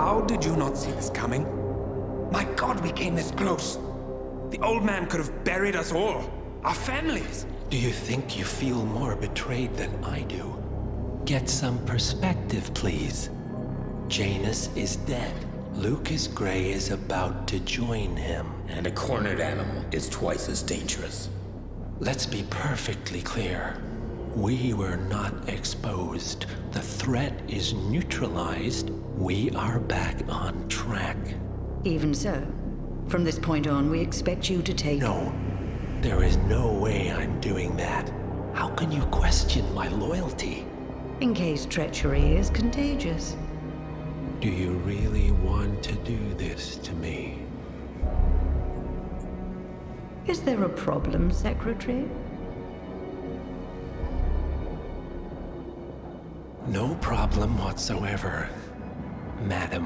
How did you not see this coming? My God, we came this close. The old man could have buried us all. Our families. Do you think you feel more betrayed than I do? Get some perspective, please. Janus is dead. Lucas Gray is about to join him. And a cornered animal is twice as dangerous. Let's be perfectly clear. We were not exposed. The threat is neutralized. We are back on track. Even so, from this point on, we expect you to take... No, there is no way I'm doing that. How can you question my loyalty? In case treachery is contagious. Do you really want to do this to me? Is there a problem, Secretary? No problem whatsoever, Madam.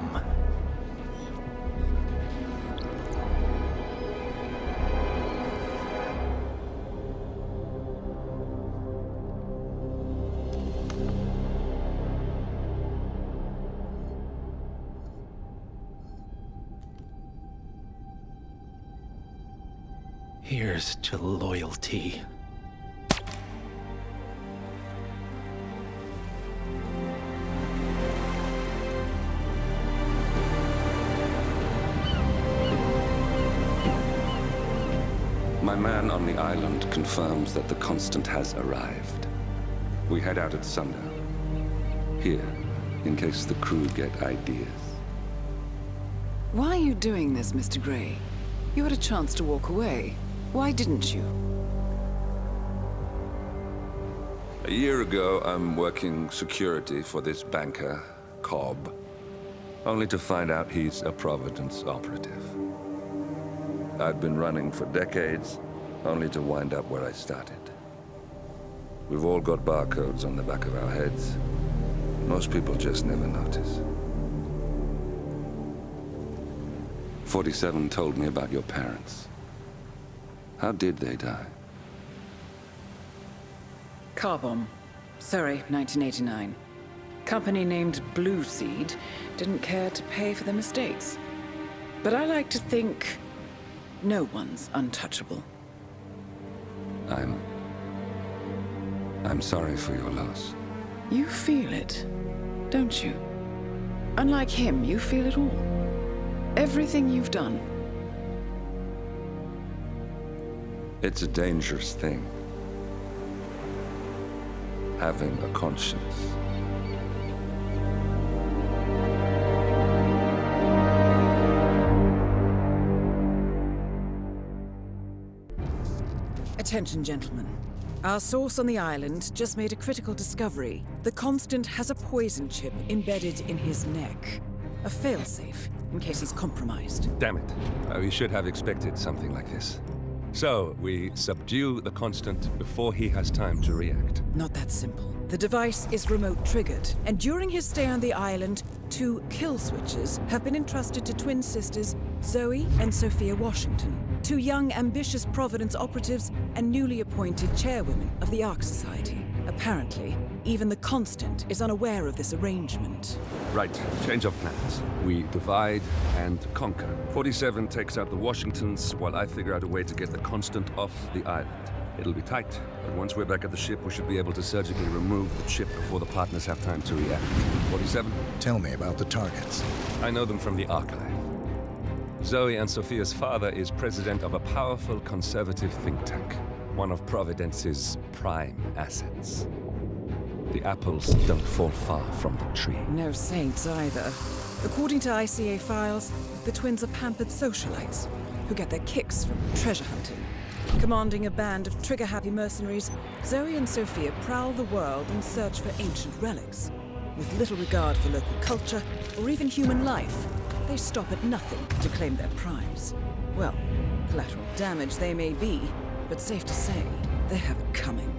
Here's to loyalty. My man on the island confirms that the Constant has arrived. We head out at sundown. Here, in case the crew get ideas. Why are you doing this, Mr. Gray? You had a chance to walk away. Why didn't you? A year ago, I'm working security for this banker, Cobb, only to find out he's a Providence operative. I'd been running for decades, only to wind up where I started. We've all got barcodes on the back of our heads. Most people just never notice. 47 told me about your parents. How did they die? Car bomb. Surrey, 1989. Company named Blue Seed didn't care to pay for their mistakes. But I like to think no one's untouchable. I'm sorry for your loss. You feel it, don't you? Unlike him, you feel it all. Everything you've done. It's a dangerous thing. Having a conscience. Attention, gentlemen. Our source on the island just made a critical discovery. The Constant has a poison chip embedded in his neck. A failsafe, in case he's compromised. Damn it. We should have expected something like this. So, we subdue the Constant before he has time to react. Not that simple. The device is remote triggered, and during his stay on the island, 2 kill switches have been entrusted to twin sisters Zoe and Sophia Washington, 2 young, ambitious Providence operatives and newly appointed chairwomen of the Ark Society. Apparently, even the Constant is unaware of this arrangement. Right, change of plans. We divide and conquer. 47 takes out the Washingtons, while I figure out a way to get the Constant off the island. It'll be tight, but once we're back at the ship, we should be able to surgically remove the chip before the partners have time to react. 47? Tell me about the targets. I know them from the archive. Zoe and Sophia's father is president of a powerful conservative think tank, one of Providence's prime assets. The apples don't fall far from the tree. No saints either. According to ICA files, the twins are pampered socialites who get their kicks from treasure hunting. Commanding a band of trigger-happy mercenaries, Zoe and Sophia prowl the world in search for ancient relics. With little regard for local culture or even human life, they stop at nothing to claim their prize. Well, collateral damage they may be, but safe to say, they have it coming.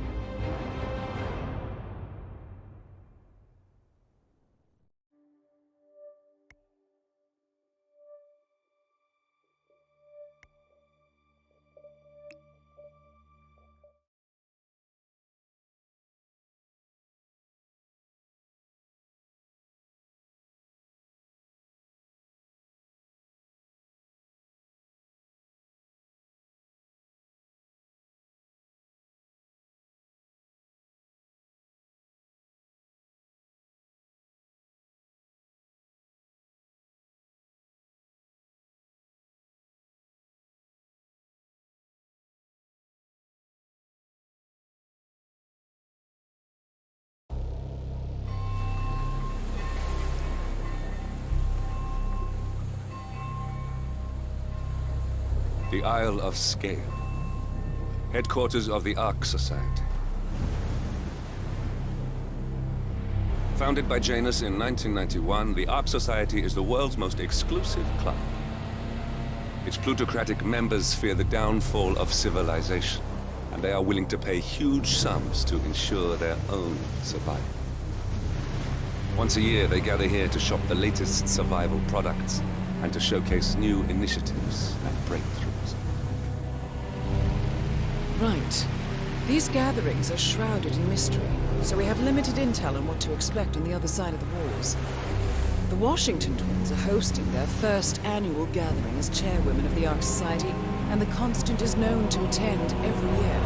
The Isle of Sgail, headquarters of the Ark Society. Founded by Janus in 1991, the Ark Society is the world's most exclusive club. Its plutocratic members fear the downfall of civilization, and they are willing to pay huge sums to ensure their own survival. Once a year, they gather here to shop the latest survival products and to showcase new initiatives and breakthroughs. Right. These gatherings are shrouded in mystery, so we have limited intel on what to expect on the other side of the walls. The Washington twins are hosting their first annual gathering as chairwomen of the Ark Society, and the Constant is known to attend every year.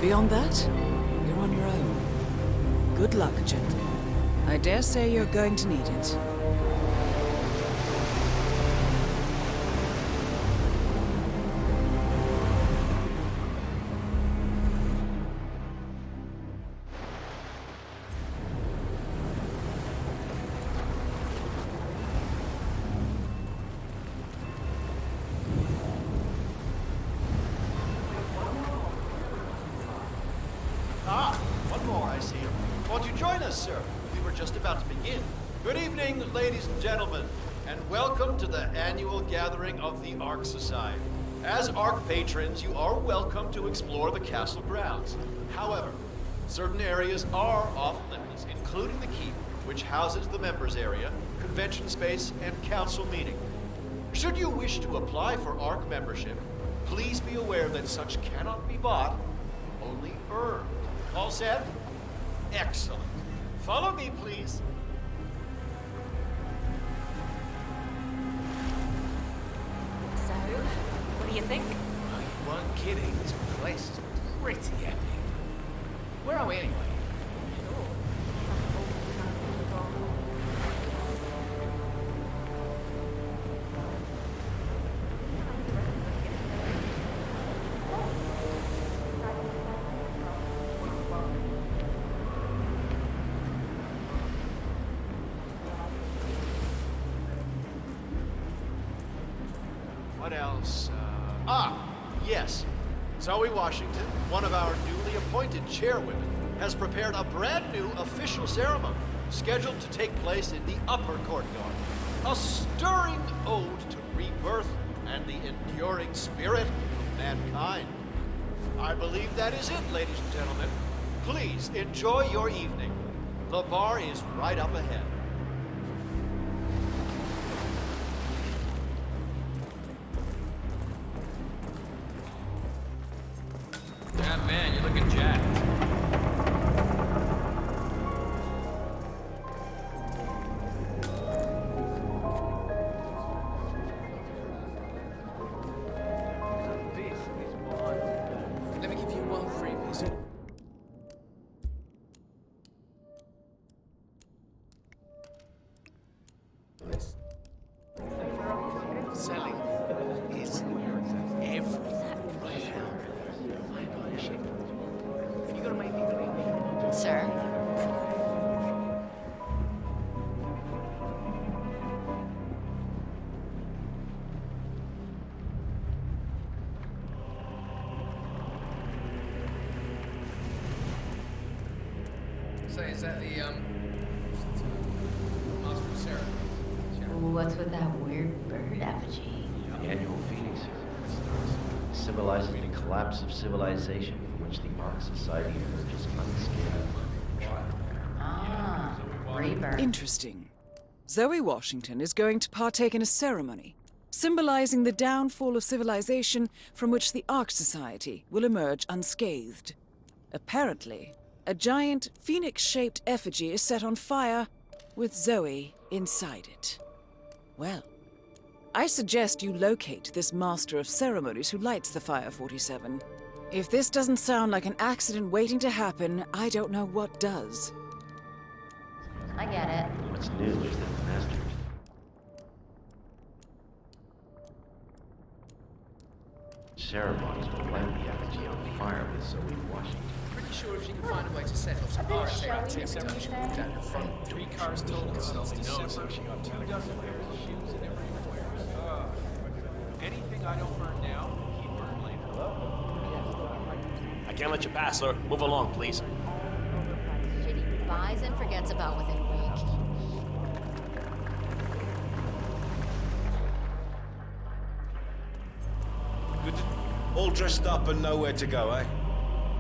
Beyond that, you're on your own. Good luck, gentlemen. I dare say you're going to need it. One more, I see. Won't you join us, sir? We were just about to begin. Good evening, ladies and gentlemen, and welcome to the annual gathering of the Ark Society. As Ark patrons, you are welcome to explore the castle grounds. However, certain areas are off limits, including the keep, which houses the members area, convention space, and council meeting. Should you wish to apply for Ark membership, please be aware that such cannot be bought, only earned. All set? Excellent. Follow me, please. So, what do you think? Well, you weren't kidding. This place is pretty epic. Where are we anyway? What else? Yes. Zoe Washington, one of our newly appointed chairwomen, has prepared a brand new official ceremony scheduled to take place in the upper courtyard. A stirring ode to rebirth and the enduring spirit of mankind. I believe that is it, ladies and gentlemen. Please enjoy your evening. The bar is right up ahead. Yeah, man, you're looking jacked. Let me give you one free piece. Nice. Selling is everything right now. Sir? Say, is that the, Master of Ceremony? What's with that weird bird effigy? The annual feeding ceremony symbolizes the collapse of civilization from which the Ark Society emerges unscathed. Ah, rebirth. Interesting. Zoe Washington is going to partake in a ceremony symbolizing the downfall of civilization from which the Ark Society will emerge unscathed. Apparently, a giant phoenix-shaped effigy is set on fire with Zoe inside it. Well, I suggest you locate this Master of Ceremonies who lights the Fire 47. If this doesn't sound like an accident waiting to happen, I don't know what does. I get it. What's new is that the Master ceremonies will light the effigy on fire with Zoe Washington. Pretty sure if she can find a way to set off some RSA activity, she can put down her front. 3 cars total since December. 2 dozen pairs of shoes and everywhere. Anything I don't find I can't let you pass, sir. Move along, please. Shit he buys and forgets about within a week. Good to... All dressed up and nowhere to go, eh?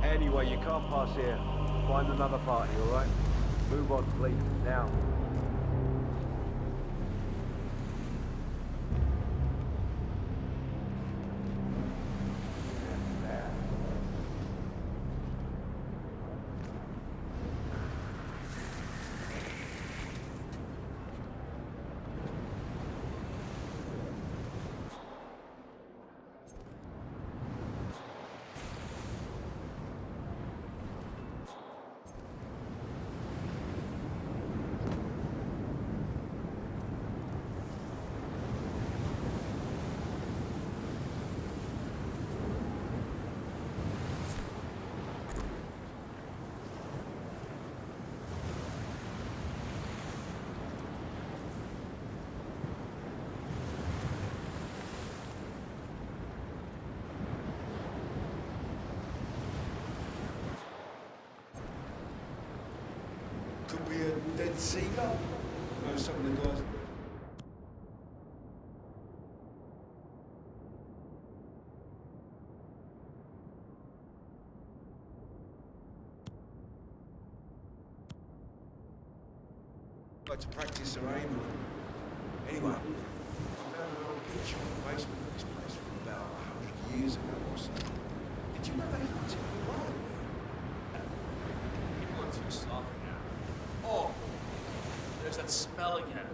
Anyway, you can't pass here. Find another party, alright? Move on, please. Now. Could be a dead seagull. Know some of the guys. Like to practice their aim. Anyway, I found an old picture in the basement of this place from about 100 years ago or so. Did you know they hunted for wild? People are too soft now. Oh, there's that smell again.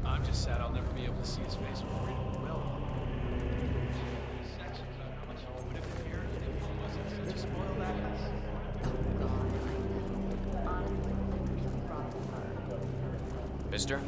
I'm just sad I'll never be able to see his face before he will. Such a spoiled ass. Mister?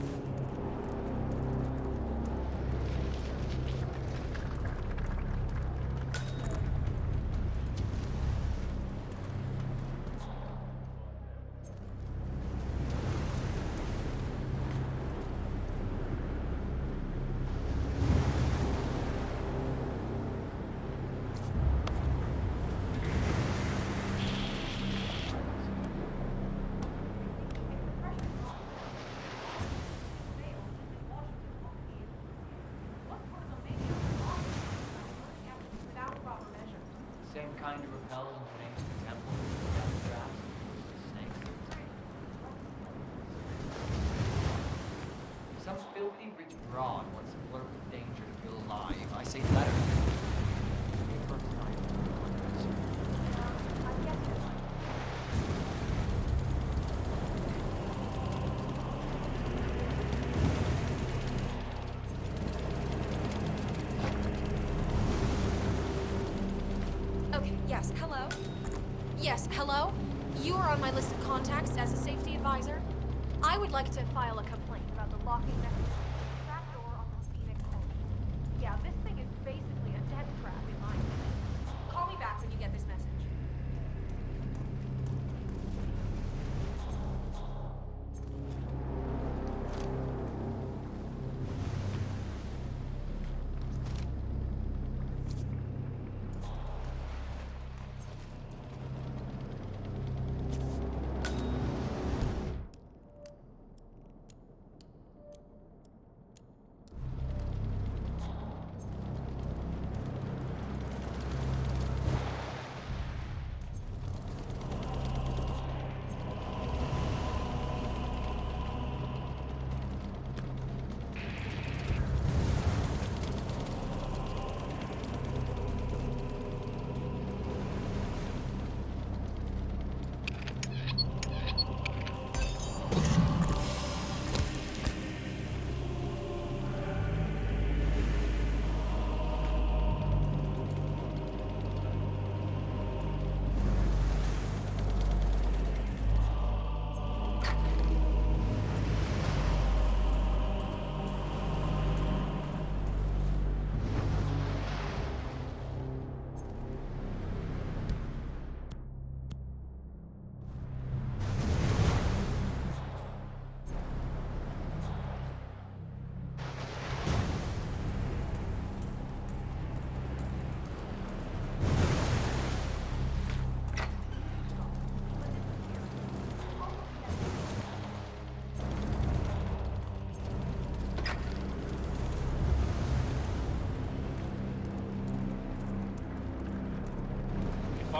Same kind of repels and things in the temple, down the traps, snakes. Some filthy rich broad wants to flirt with danger to feel alive. I say let her. Okay, yes, hello? Yes, hello? You are on my list of contacts as a safety advisor. I would like to file a complaint about the locking mechanism of the trapdoor on the Phoenix engine. Yeah, this thing is basically a death trap in my opinion. Call me back when you get this message.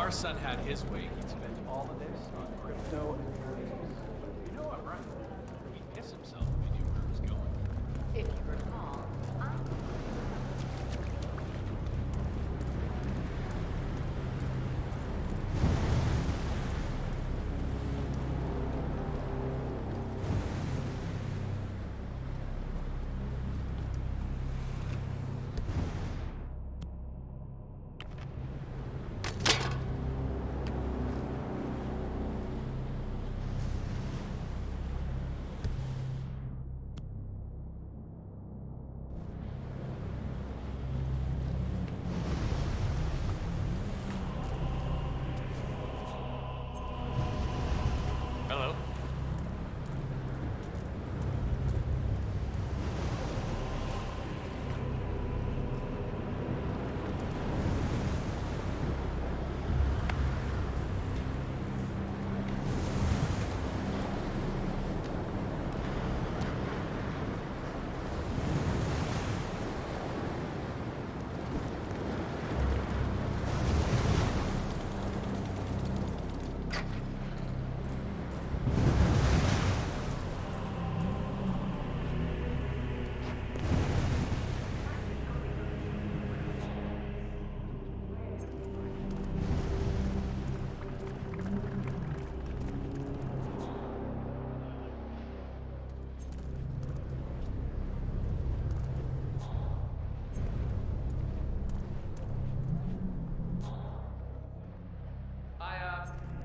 our son had his way, he'd spend all of this on crypto and games. You know I'm right. He'd piss himself if he knew where it was going. If you recall, Hello.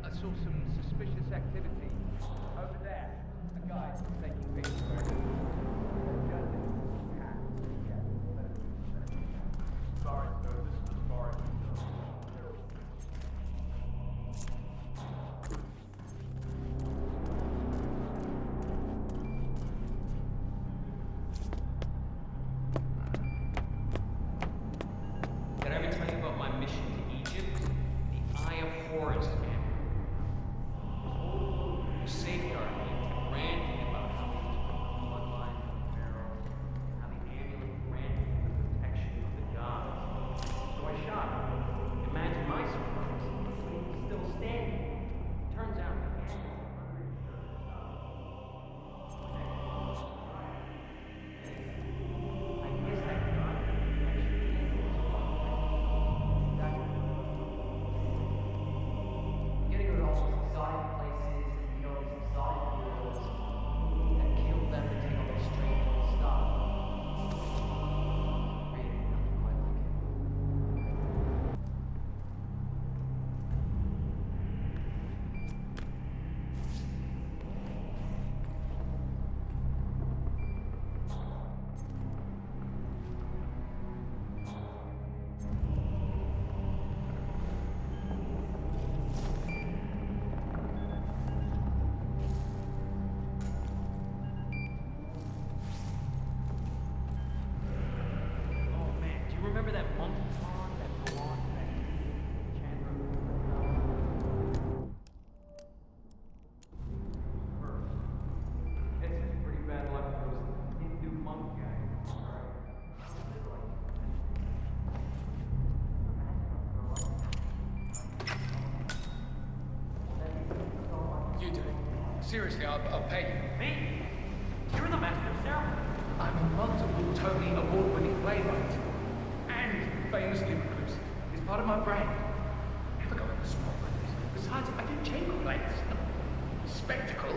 I saw some suspicious activity. Over there, a guy taking pictures. Sorry, sir, this is the forest. Did I ever tell you about my mission to Egypt? The Eye of Horus, man. The safeguard me kept ranting about how we keep the bloodline of the Pharaoh, how the amulet granted me the protection of the gods. So I shot him. Imagine my surprise when he was still standing. Turns out the amulet I guess that god getting rid of all those exotic places and, you know, these exotic worlds that killed them to take all their strange old stuff. Really, nothing quite like it. Oh man, do you remember that monkey pond, that pond, that Chandra? First, it's just pretty bad luck for those Hindu monk guys. You do it. Seriously, I'll pay you. Me? You're the master of ceremony. I'm a multiple Tony award-winning playwright. And famously reclusive. It's part of my brand. Never go in the swamp like this. Besides, I do chamber plays. Spectacle.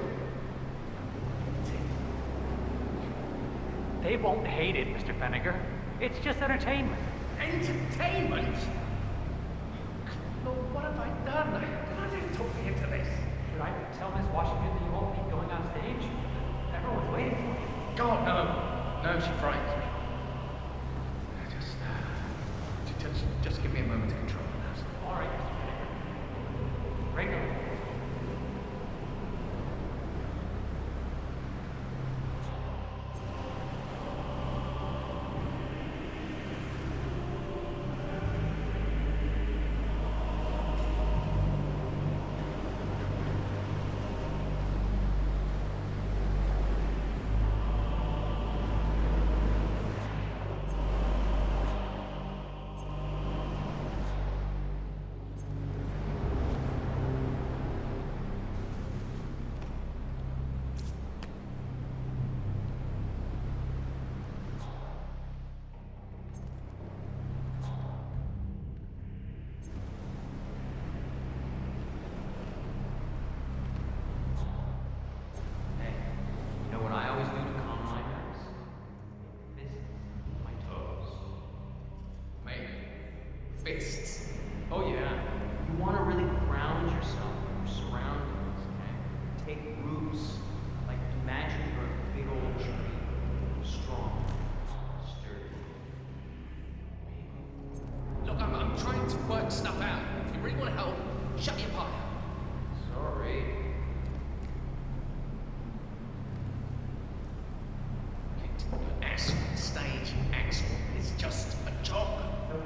They won't hate it, Mr. Fenniger. It's just entertainment. Entertainment? Lord, what have I done? How did you talk me into this? Should I tell Miss Washington that you won't be going on stage? Everyone's waiting for you. God, no. No, she frightens me. Just give me a moment to control myself. All right, Mr. Fenniger. Regular. Fists. Oh yeah. You want to really ground yourself in your surroundings and take roots. Like imagine you're a big old tree. Strong. Sturdy. Look, I'm trying to work stuff out. If you really want to help, shut your pie up. Sorry. Axel, stage, Axel is just a job. No?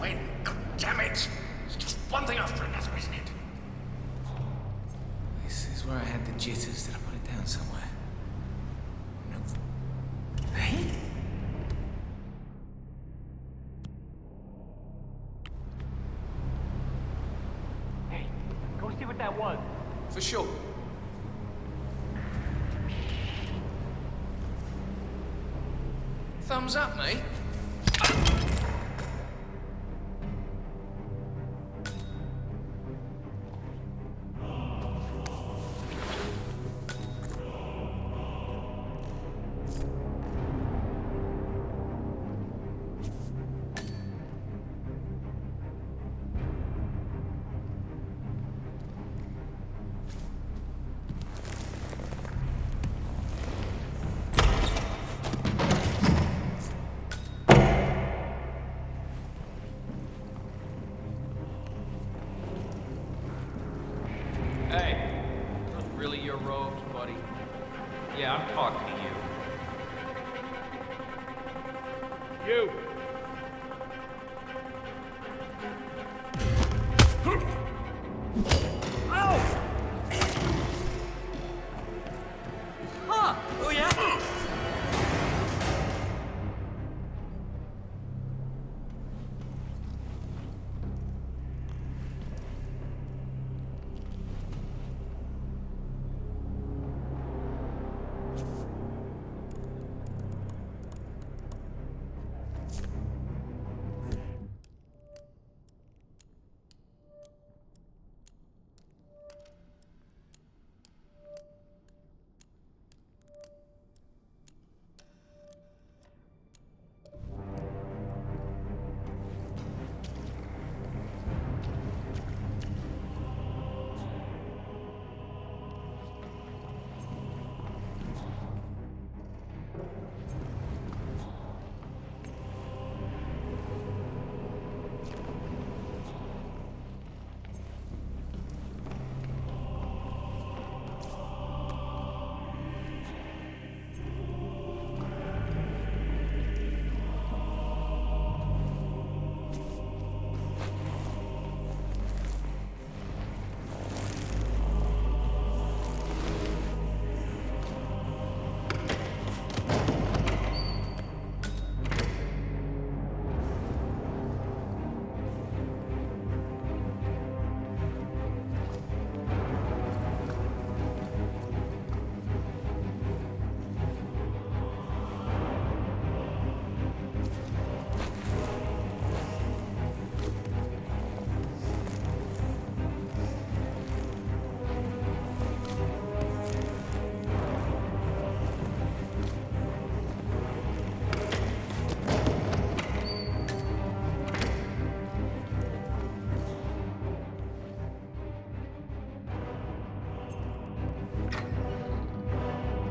When? God damn it! It's just one thing after another, isn't it? This is where I had the jitters. Did I put it down somewhere? Nope. Hey? Hey, go see what that was. For sure. Thumbs up, mate. Hey, those really your robes, buddy? Yeah, I'm talking to you. You! Oh, yeah?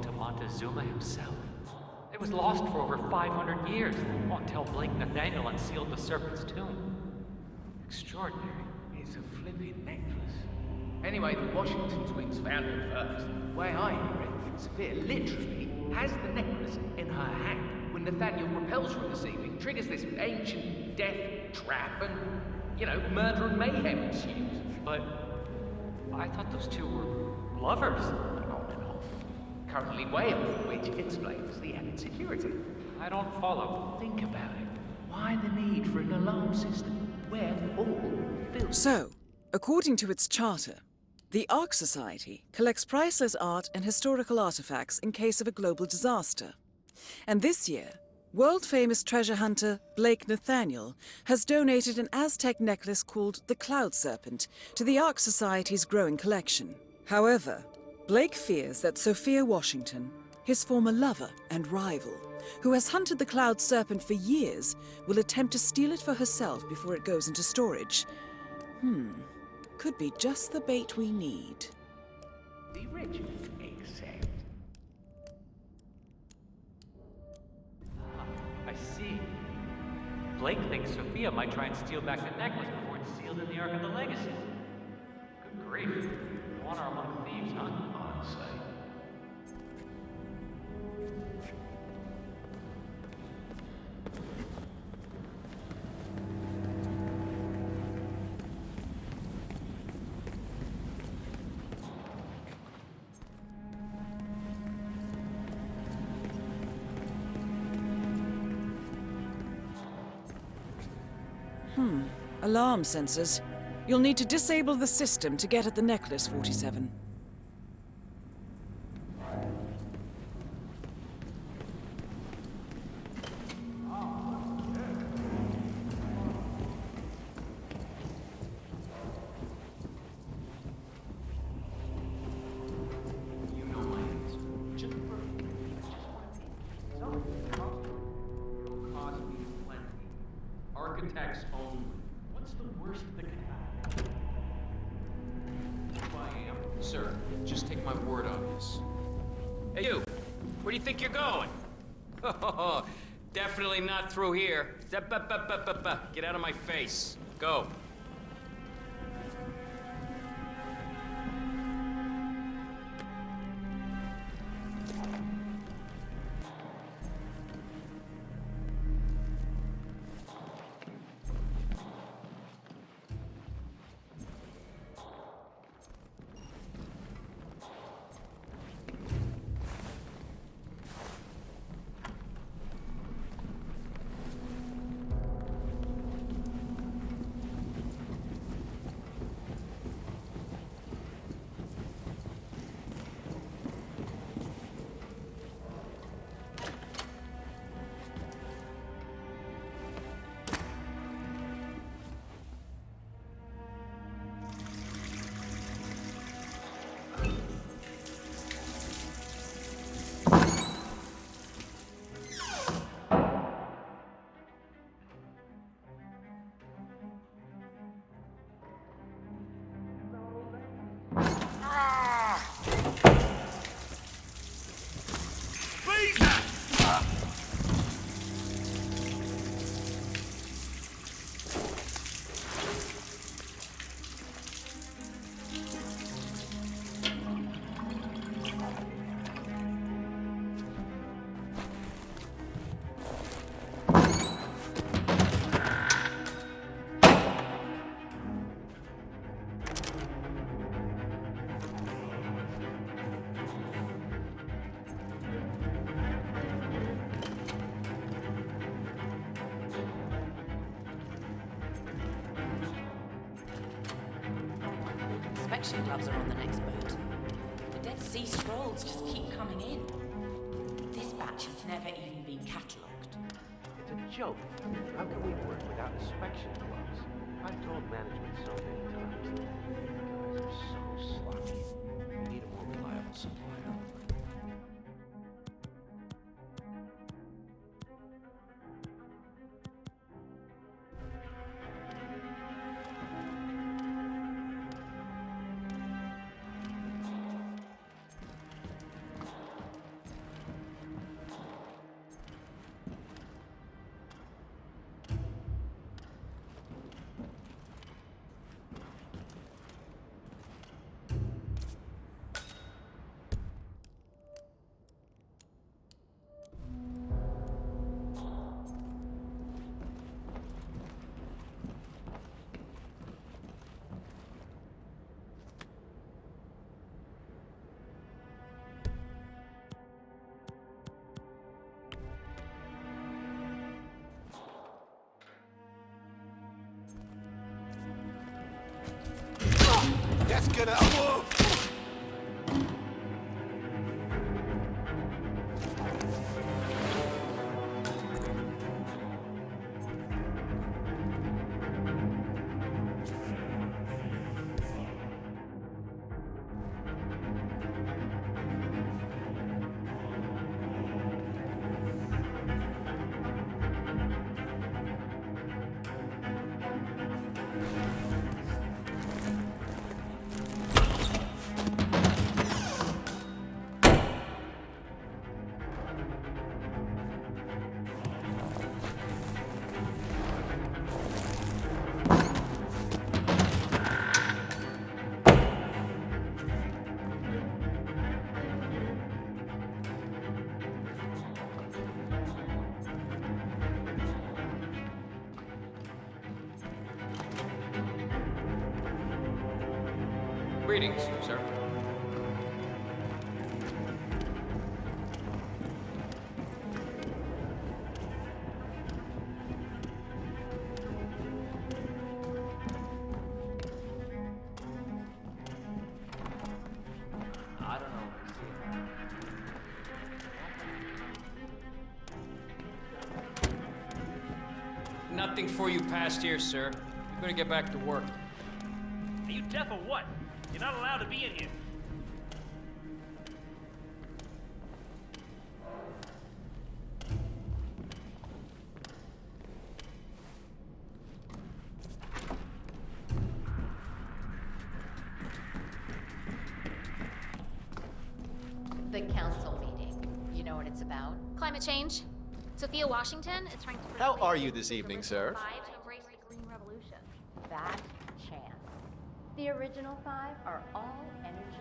belonged to Montezuma himself. It was lost for over 500 years, until Blake Nathaniel unsealed the Serpent's tomb. Extraordinary. It's a flipping necklace. Anyway, the Washington twins found it first. The way I hear it, Sophia literally has the necklace in her hand when Nathaniel repels from the ceiling, triggers this ancient death trap, and, murder and mayhem ensues. But I thought those two were lovers. On and off. Currently way off, which explains the added security. I don't follow. Think about it. Why the need for an alarm system? We're all built. So, according to its charter, the Ark Society collects priceless art and historical artifacts in case of a global disaster. And this year, world-famous treasure hunter Blake Nathaniel has donated an Aztec necklace called the Cloud Serpent to the Ark Society's growing collection. However, Blake fears that Sophia Washington, his former lover and rival, who has hunted the Cloud Serpent for years, will attempt to steal it for herself before it goes into storage. Could be just the bait we need. The rich accept. I see. Blake thinks Sophia might try and steal back the necklace before it's sealed in the Ark of the Legacy. Good grief. One are among thieves, huh? Honestly. Alarm sensors. You'll need to disable the system to get at the necklace, 47. You know my answer. Just for It'll cost me plenty. Architects only. What's the worst that can happen? Who I am. Sir, just take my word on this. Hey, you! Where do you think you're going? Definitely not through here. Get out of my face. Go. Inspection gloves are on the next boat. The Dead Sea Scrolls just keep coming in. This batch has never even been catalogued. It's a joke. How can we work without inspection gloves? I've told management so many times. You guys are so sloppy. We need a more reliable supplier. That's gonna... Whoa! Greetings, sir. I don't know. Nothing for you past here, sir. You better get back to work. Are you deaf or what? You're not allowed to be in here. The council meeting. You know what it's about? Climate change. Sophia Washington is trying to... How are you this evening, sir? ...to embrace the green revolution. That chance. The original 5 are all energy.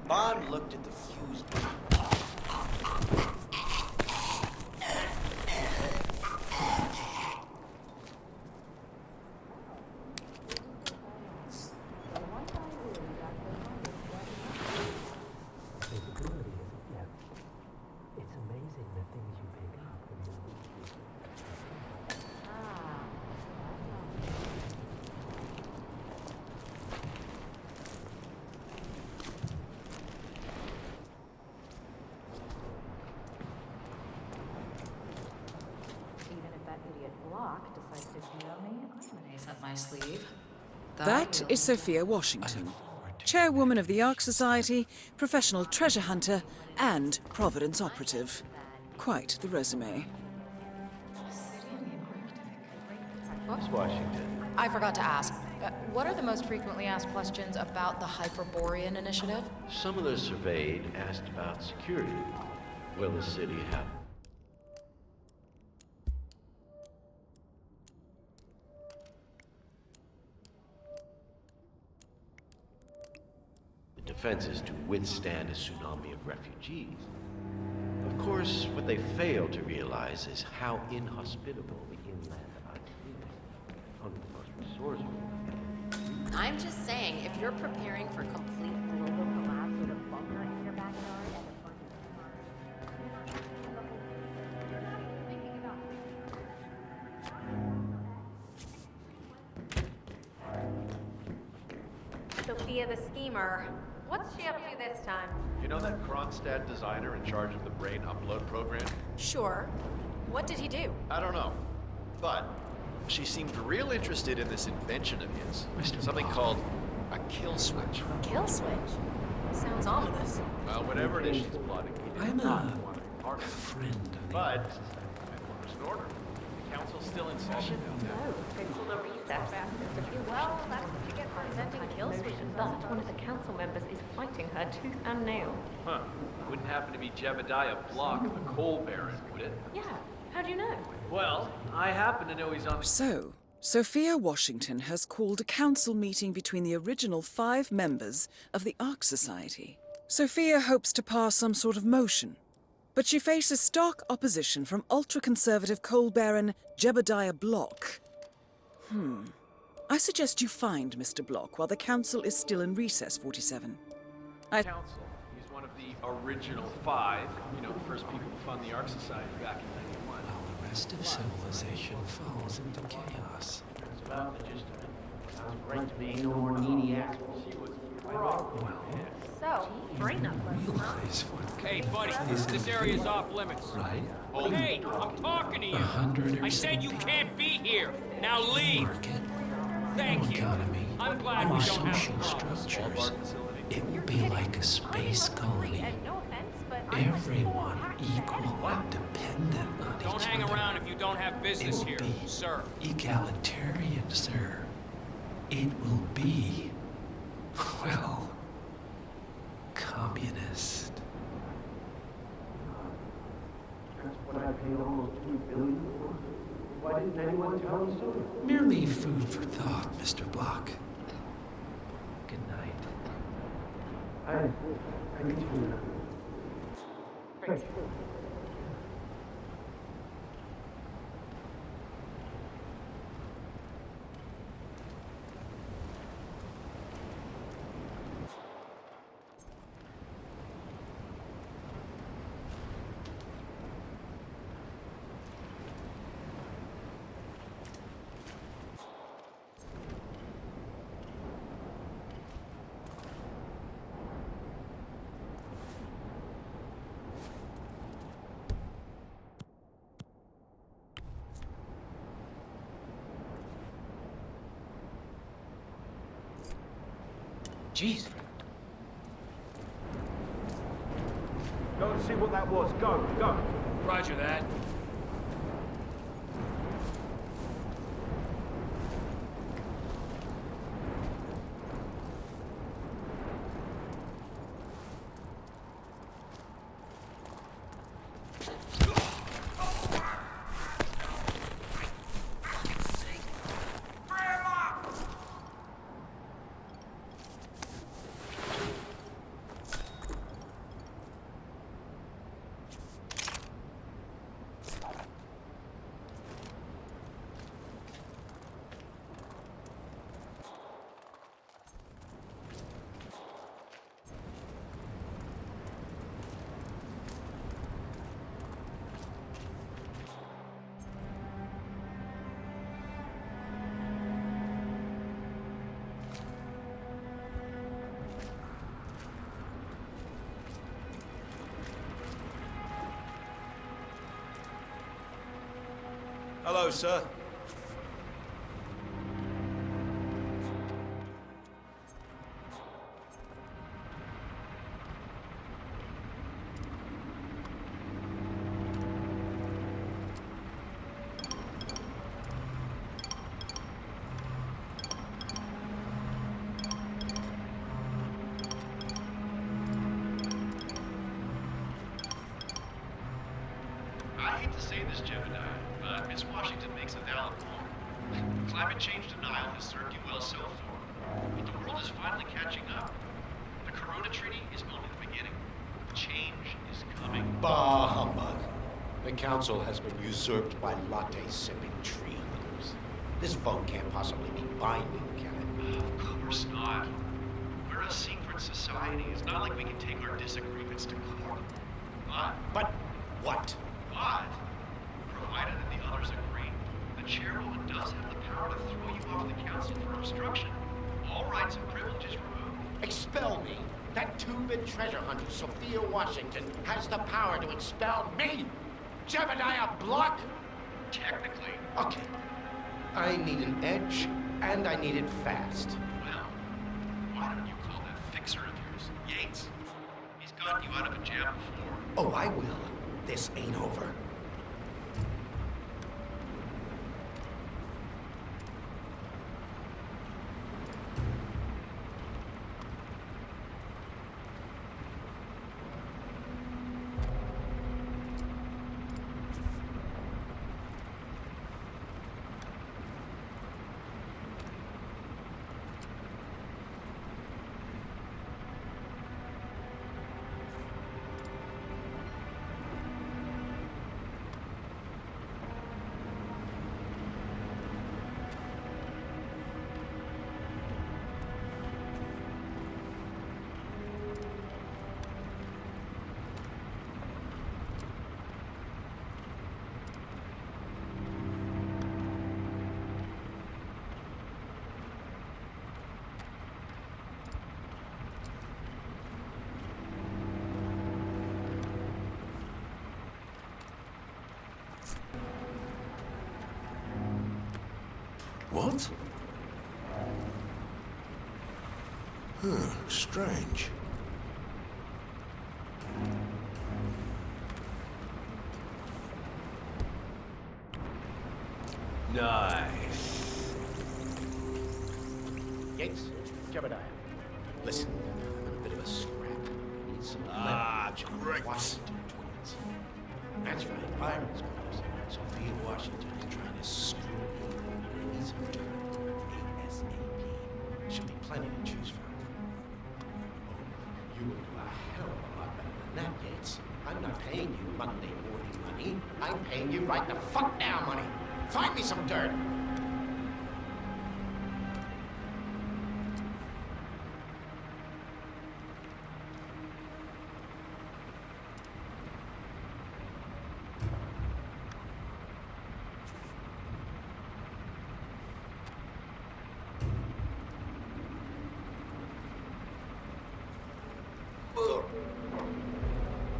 Bond looked at the fuse box. It's amazing the things you pick up when you Even if that idiot Block decides to kill me, I have an ace up my sleeve. That is Sophia Washington, chairwoman of the Ark Society, professional treasure hunter, and Providence operative. Quite the resume. Whoops. Washington. I forgot to ask. What are the most frequently asked questions about the Hyperborean initiative? Some of the surveyed asked about security. Will the city have... the defenses to withstand a tsunami of refugees? Of course, what they fail to realize is how inhospitable the inland island is. Only the most resourceful. I'm just saying, if you're preparing for complete global collapse with a bunker in your backyard and a bunch of Sophia the schemer. What's she up to this time? You know that Kronstadt designer in charge of the brain upload program? Sure. What did he do? I don't know. But she seemed real interested in this invention of his. Something called a kill switch. Kill switch? Sounds ominous. Well, whatever it is she's plotting, I'm a part of friend of the But, I an order. The council's still in session. Well, that's what you get for inventing kill switches. But one of the council members is fighting her tooth and nail. Huh. Wouldn't happen to be Jebediah Block, the coal baron, would it? Yeah. How do you know? Well, I happen to know he's on the... So, Sophia Washington has called a council meeting between the original 5 members of the Ark Society. Sophia hopes to pass some sort of motion, but she faces stark opposition from ultra-conservative coal baron Jebediah Block. I suggest you find Mr. Block while the council is still in recess, 47. Council. He's one of the original 5. You know, the first people to fund the Ark Society back in 91. While the rest of civilization falls into chaos. That's about the gist of it. Sounds great to me. No more needy assholes. So, brain uplift. Realize what Hey, buddy, this area's off limits. right? Hey, I'm talking to you. 100 or I said you can't be here. Now leave. market, Thank you. economy, I'm glad or we don't have social structures. It will be like a space colony. And no offense, but Everyone equal and dependent on Don't each hang other. around if you don't have business It will here, be sir. egalitarian, sir. It will be, well, communist. That's what I paid almost $2 billion for. Why didn't anyone tell me sooner? Merely food for thought, Mr. Block. Good night. I need to know. Thank you. Jeez. Go and see what that was. Go, go. Roger that. Hello, sir. I hate to say this, Gemini, but Miss Washington makes a valid point. Climate change denial has served you well so far, but the world is finally catching up. The Corona Treaty is only the beginning. Change is coming. Bah humbug. The council has been usurped by latte-sipping tree huggers. This vote can't possibly be binding, can it? Of course not. We're a secret society. It's not like we can take our disagreements to court. But what? But, provided that the others agree, the chairwoman does have the power to throw you off the council for obstruction. All rights and privileges removed. Expel me? That two-bit treasure hunter, Sophia Washington, has the power to expel me? Jebediah Block? Technically. Okay. I need an edge, and I need it fast. Well, why don't you call that fixer of yours Yates? He's gotten you out of a jam before. Oh, I will. This ain't over. What? Strange. Nice. Yates, Jebediah. Listen, I'm in a bit of a scrap. I need some leverage. Washington twins. That's right, Byron's girls. Sophia Washington is trying to screw me. I need some dirt. ASAP. Should be plenty to choose from. Oh, you will do a hell of a lot better than that, Yates. I'm not paying you Monday morning money. I'm paying you right the fuck now money. Find me some dirt.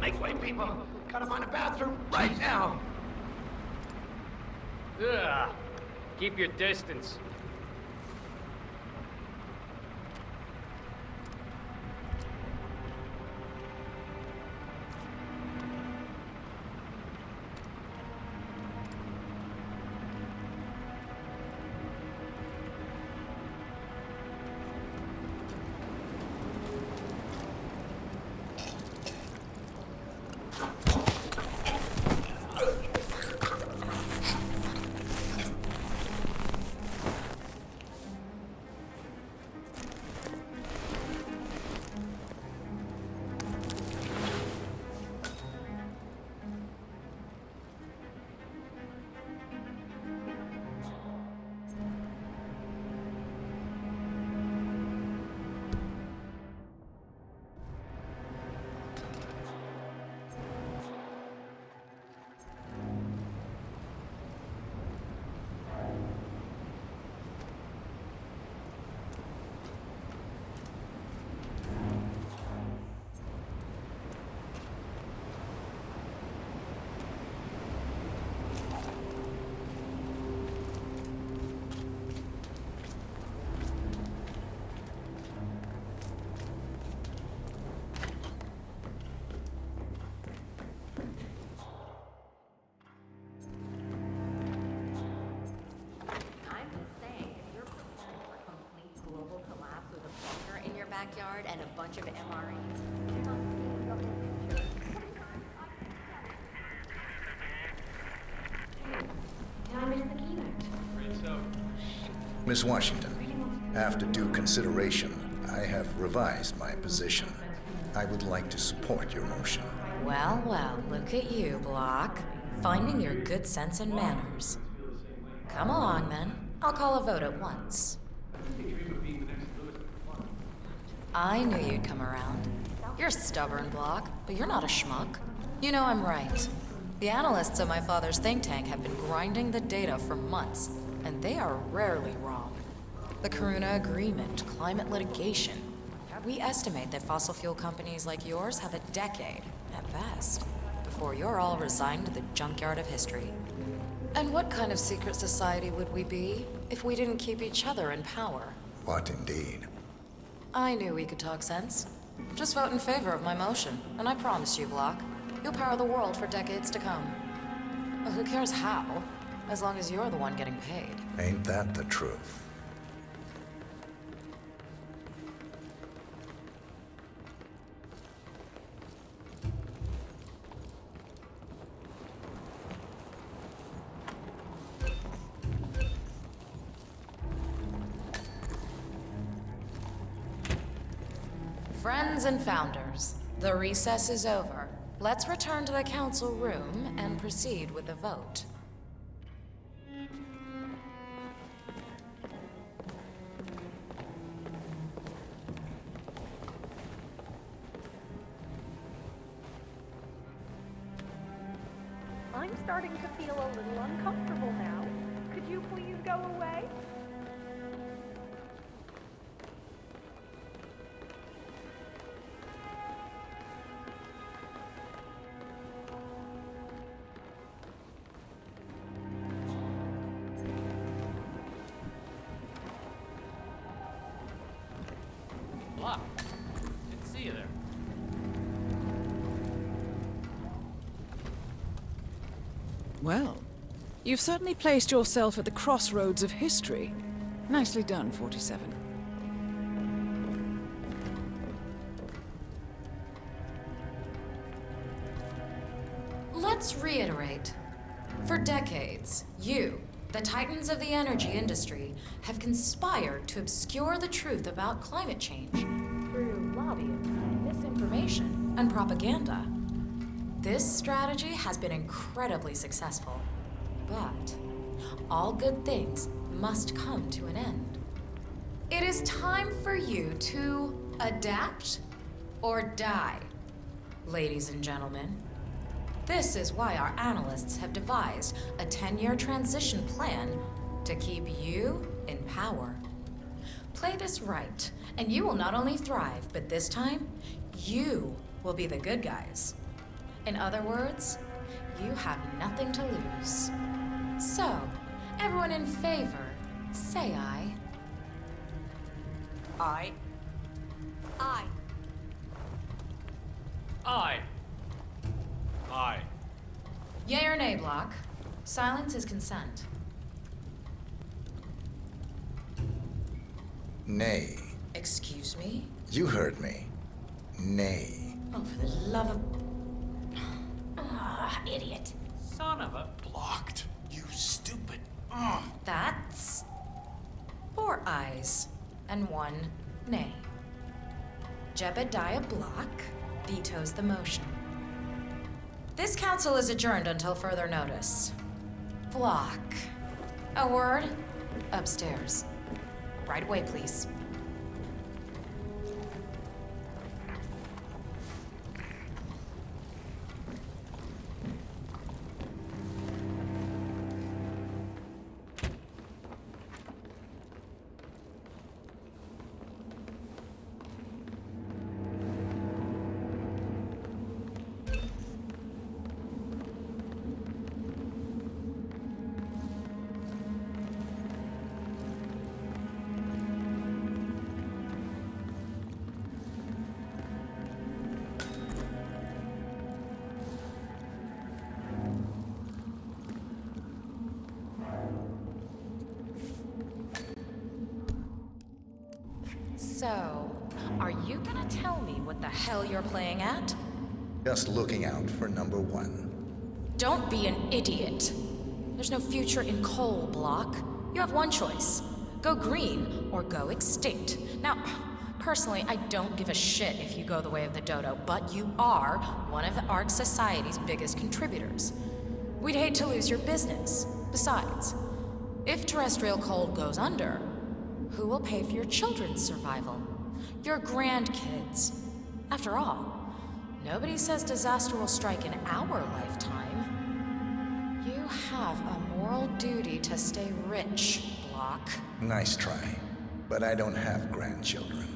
Make way, people. Gotta find a bathroom right now. Ugh. Keep your distance. backyard and a bunch of MREs. Did I miss the keynote? Afraid so. Miss Washington, after due consideration, I have revised my position. I would like to support your motion. Well, well, look at you, Block. Finding your good sense and manners. Come along, then. I'll call a vote at once. I knew you'd come around. You're stubborn, Block, but you're not a schmuck. You know I'm right. The analysts at my father's think tank have been grinding the data for months, and they are rarely wrong. The Karuna Agreement, climate litigation. We estimate that fossil fuel companies like yours have a decade, at best, before you're all resigned to the junkyard of history. And what kind of secret society would we be if we didn't keep each other in power? What indeed? I knew we could talk sense. Just vote in favor of my motion, and I promise you, Block, you'll power the world for decades to come. Well, who cares how, as long as you're the one getting paid. Ain't that the truth? Friends and founders, the recess is over. Let's return to the council room and proceed with the vote. I'm starting to feel a little uncomfortable now. Could you please go away? Block. Didn't see you there. Well, you've certainly placed yourself at the crossroads of history. Nicely done, 47. Let's reiterate. For decades, you, the titans of the energy industry, have conspired to obscure the truth about climate change through lobbying, misinformation, and propaganda. This strategy has been incredibly successful, but all good things must come to an end. It is time for you to adapt or die, ladies and gentlemen. This is why our analysts have devised a 10-year transition plan to keep you in power. Play this right, and you will not only thrive, but this time, you will be the good guys. In other words, you have nothing to lose. So, everyone in favor, say aye. Aye. Aye. Aye. Aye. Yea or nay, Block? Silence is consent. Nay. Excuse me? You heard me. Nay. Oh, for the love of... Ah, idiot. Son of a... Blocked. You stupid. That's... 4 ayes and 1 nay. Jebediah Block vetoes the motion. This council is adjourned until further notice. Block. A word? Upstairs. Right away, please. So, Are you gonna tell me what the hell you're playing at? Just looking out for number one. Don't be an idiot. There's no future in coal, Block. You have one choice. Go green or go extinct. Now, personally, I don't give a shit if you go the way of the dodo, but you are one of the Ark Society's biggest contributors. We'd hate to lose your business. Besides, if terrestrial coal goes under, who will pay for your children's survival? Your grandkids. After all, nobody says disaster will strike in our lifetime. You have a moral duty to stay rich, Block. Nice try, but I don't have grandchildren.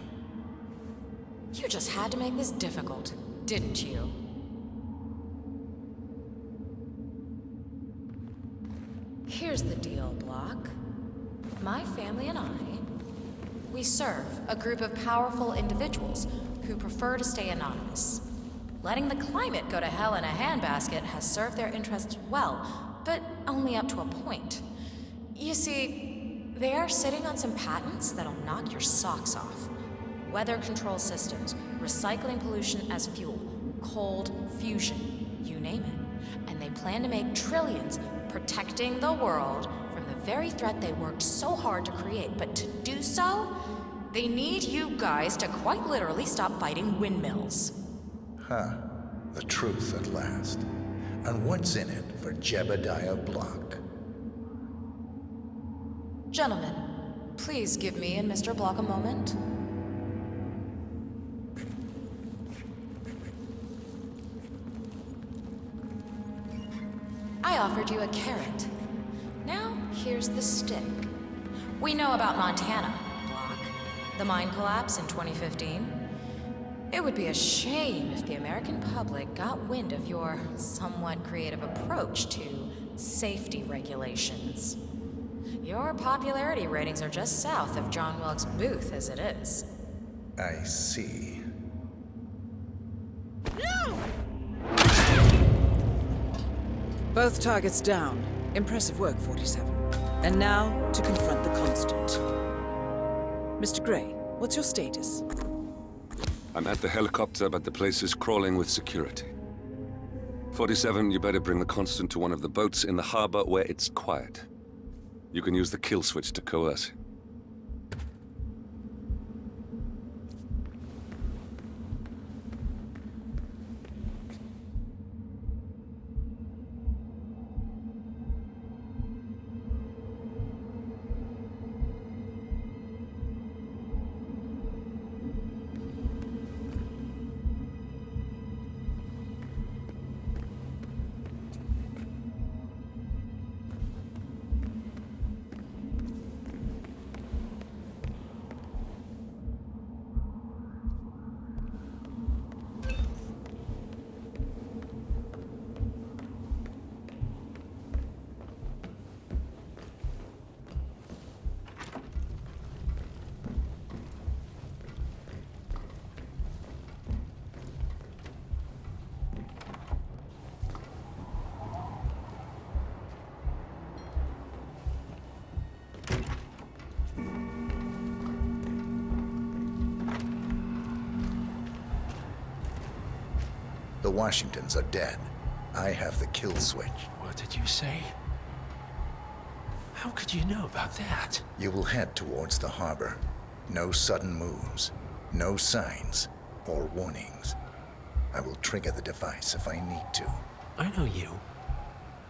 You just had to make this difficult, didn't you? Here's the deal, Block. My family and we serve a group of powerful individuals who prefer to stay anonymous. Letting the climate go to hell in a handbasket has served their interests well, but only up to a point. You see, they are sitting on some patents that'll knock your socks off. Weather control systems, recycling pollution as fuel, cold fusion, you name it. And they plan to make trillions protecting the world from the very threat they worked so hard to create. But to do so, they need you guys to quite literally stop fighting windmills. Huh. The truth at last. And what's in it for Jebediah Block? Gentlemen, please give me and Mr. Block a moment. I offered you a carrot. Now, here's the stick. We know about Montana, Block. The mine collapse in 2015. It would be a shame if the American public got wind of your somewhat creative approach to safety regulations. Your popularity ratings are just south of John Wilkes Booth as it is. I see. Both targets down. Impressive work, 47. And now, to confront the Constant. Mr. Gray, what's your status? I'm at the helicopter, but the place is crawling with security. 47, you better bring the Constant to one of the boats in the harbor where it's quiet. You can use the kill switch to coerce him. The Washingtons are dead. I have the kill switch. What did you say? How could you know about that? You will head towards the harbor. No sudden moves, no signs or warnings. I will trigger the device if I need to. I know you.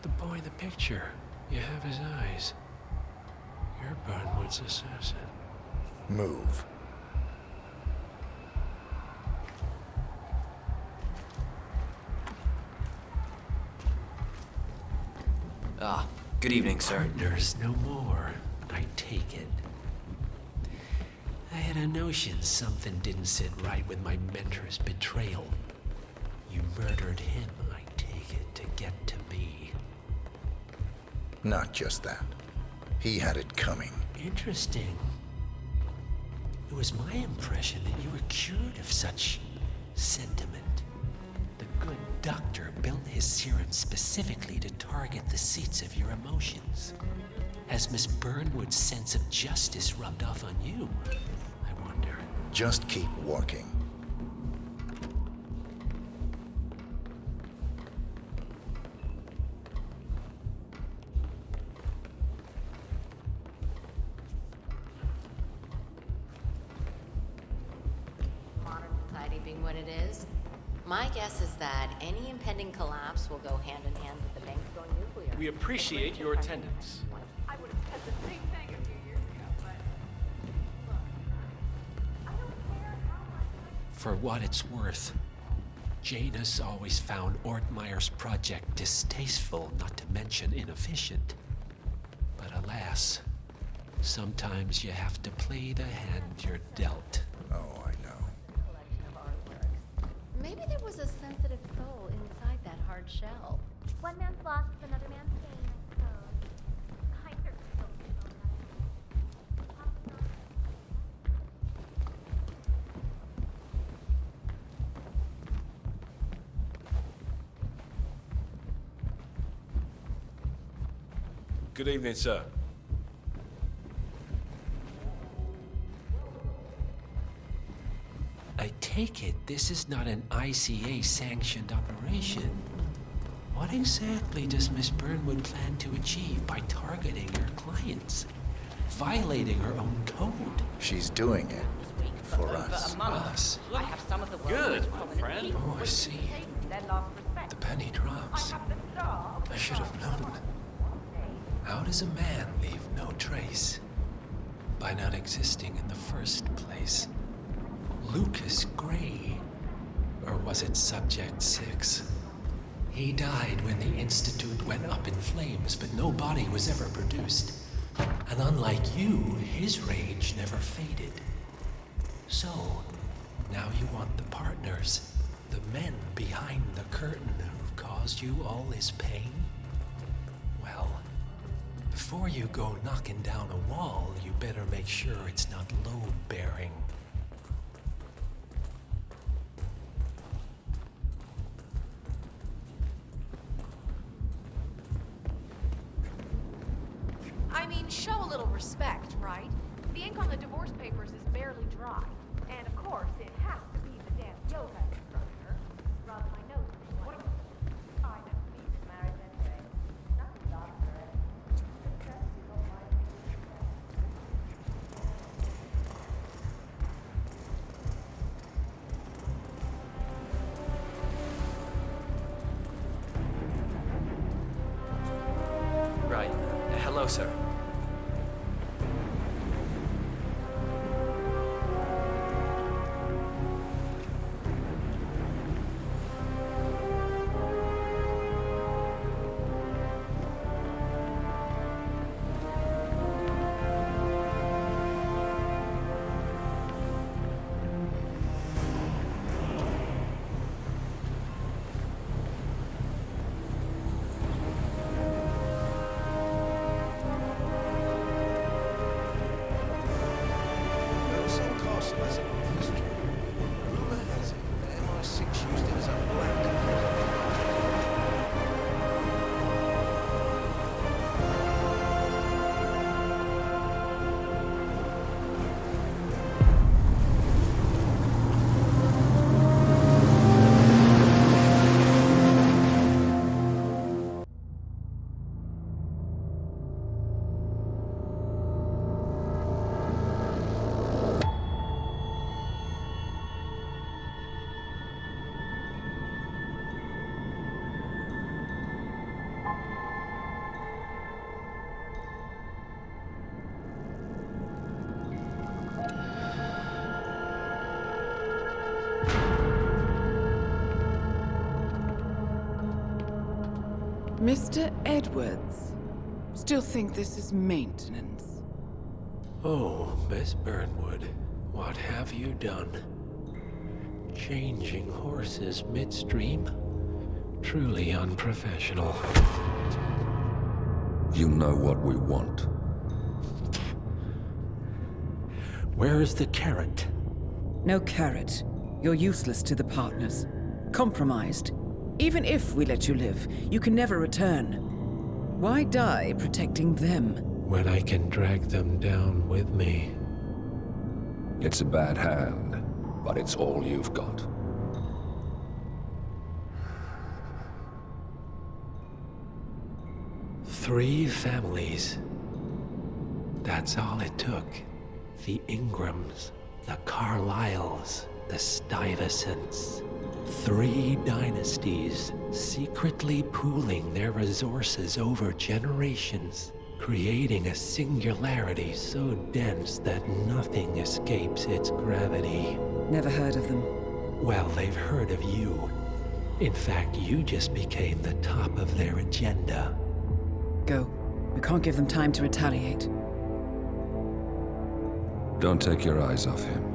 The boy in the picture. You have his eyes. You're Burnwood's assassin. Move. Ah, good evening, sir. Partners no more, I take it. I had a notion something didn't sit right with my mentor's betrayal. You murdered him, I take it, to get to me. Not just that. He had it coming. Interesting. It was my impression that you were cured of such sentiment. The good doctor built his serum specifically to target the seats of your emotions. Has Miss Burnwood's sense of justice rubbed off on you? I wonder. reminder. Just keep working. Modern society being what it is, my guess is that any impending collapse will go hand in hand with the bank going nuclear. We appreciate your attendance. I would have said the same thing a few years ago, but I don't care how much. For what it's worth, Janus always found Ortmeyer's project distasteful, not to mention inefficient. But alas, sometimes you have to play the hand you're dealt. Oh, I know. Collection of artworks. Maybe there was a sensitive soul inside that hard shell. One man's loss is another man's gain, I suppose. I certainly don't feel Good evening, sir. I take it this is not an ICA-sanctioned operation. What exactly does Miss Burnwood plan to achieve by targeting her clients? Violating her own code? She's doing it for us. Us? I have some of the Good, world's most prominent Oh, I see. Their last respect. The penny drops. I should have known. How does a man leave no trace? By not existing in the first place. Lucas Gray. Or was it Subject 6? He died when the Institute went up in flames, but no body was ever produced. And unlike you, his rage never faded. So, now you want the partners, the men behind the curtain who've caused you all this pain? Well, before you go knocking down a wall, you better make sure it's not load-bearing. I mean, show a little respect, right? The ink on the divorce papers is barely dry. And of course, it has to be the damn yoga instructor. Rub my nose in what I never been married anyway. Not a doctor. Right. Hello, sir. Mr. Edwards, still think this is maintenance? Oh, Miss Burnwood, what have you done? Changing horses midstream? Truly unprofessional. You know what we want. Where is the carrot? No carrot. You're useless to the partners. Compromised. Even if we let you live, you can never return. Why die protecting them? When I can drag them down with me. It's a bad hand, but it's all you've got. Three families. That's all it took. The Ingrams, the Carlyles, the Stuyvesants. 3 dynasties secretly pooling their resources over generations, creating a singularity so dense that nothing escapes its gravity. Never heard of them. Well, they've heard of you. In fact, you just became the top of their agenda. Go. We can't give them time to retaliate. Don't take your eyes off him.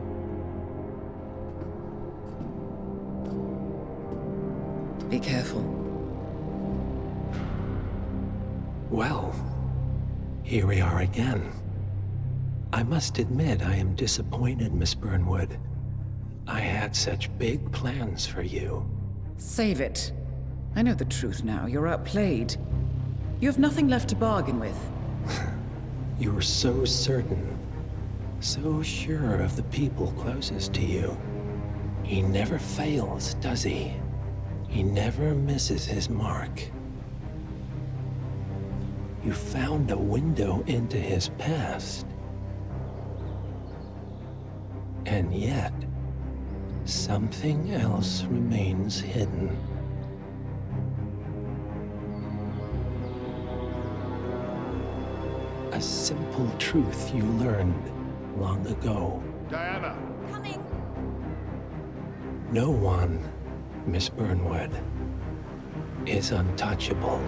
Be careful. Well, here we are again. I must admit I am disappointed, Miss Burnwood. I had such big plans for you. Save it. I know the truth now. You're outplayed. You have nothing left to bargain with. You were so certain, so sure of the people closest to you. He never fails, does he? He never misses his mark. You found a window into his past. And yet, something else remains hidden. A simple truth you learned long ago. Diana! Coming! No one, Miss Burnwood, is untouchable.